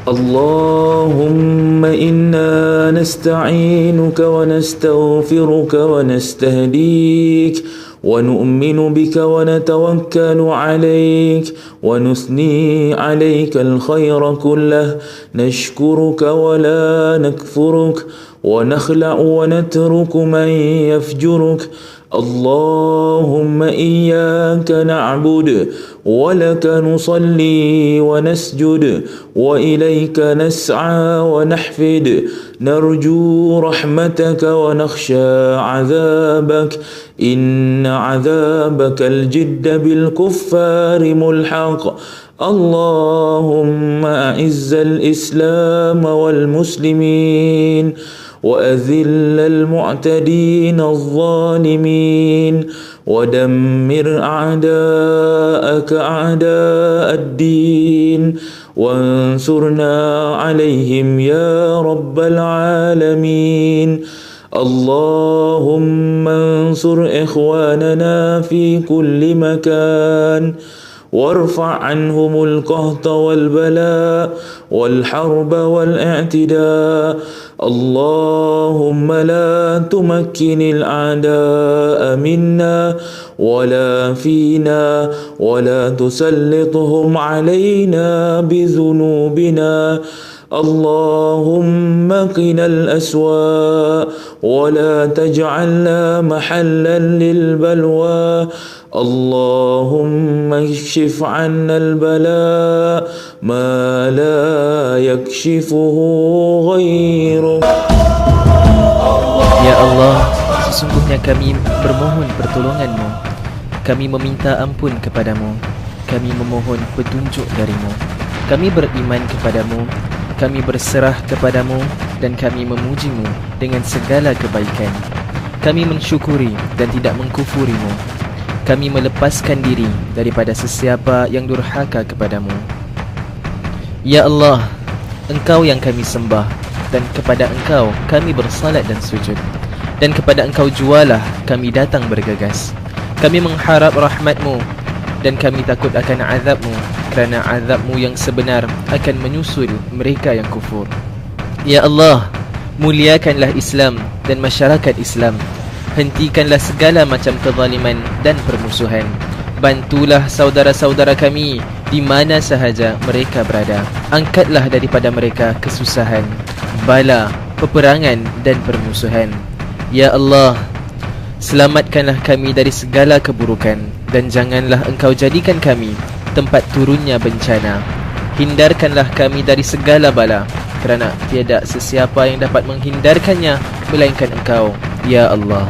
اللهم إنا نستعينك ونستغفرك ونستهديك ونؤمن بك ونتوكل عليك ونثني عليك الخير كله، نشكرك ولا نكفرك، ونخلع ونترك من يفجرك. اللهم إياك نعبد ولك نصلي ونسجد وإليك نسعى ونحفد، نرجو رحمتك ونخشى عذابك، إن عذابك الجد بالكفار ملحق. اللهم أعز الإسلام والمسلمين وأذل المعتدين الظالمين، ودمر أعداءك أعداء الدين، وانصرنا عليهم يا رب العالمين. اللهم انصر إخواننا في كل مكان، وارفع عنهم القهط والبلاء والحرب والاعتداء. اللهم لا تمكن الأعداء منا ولا فينا، ولا تسلطهم علينا بذنوبنا. اللهم قنا الأسواء ولا تجعلنا محلا للبلوى. اللهم اكشف عنا البلاء ما لا يكشفه غيرك. Ya Allah, sesungguhnya kami bermohon pertolongan-Mu. Kami meminta ampun kepadamu. Kami memohon petunjuk dari-Mu. Kami beriman kepadamu. Kami berserah kepadamu dan kami memuji-Mu dengan segala kebaikan. Kami mensyukuri dan tidak mengkufuri-Mu. Kami melepaskan diri daripada sesiapa yang durhaka kepadamu. Ya Allah, Engkau yang kami sembah, dan kepada Engkau kami bersalat dan sujud, dan kepada Engkau jualah kami datang bergegas. Kami mengharap rahmat-Mu dan kami takut akan azab-Mu, kerana azab-Mu yang sebenar akan menyusul mereka yang kufur. Ya Allah, muliakanlah Islam dan masyarakat Islam. Hentikanlah segala macam kezaliman dan permusuhan. Bantulah saudara-saudara kami di mana sahaja mereka berada. Angkatlah daripada mereka kesusahan, bala, peperangan dan permusuhan. Ya Allah, selamatkanlah kami dari segala keburukan, dan janganlah Engkau jadikan kami tempat turunnya bencana. Hindarkanlah kami dari segala bala, kerana tiada sesiapa yang dapat menghindarkannya melainkan Engkau, Ya Allah.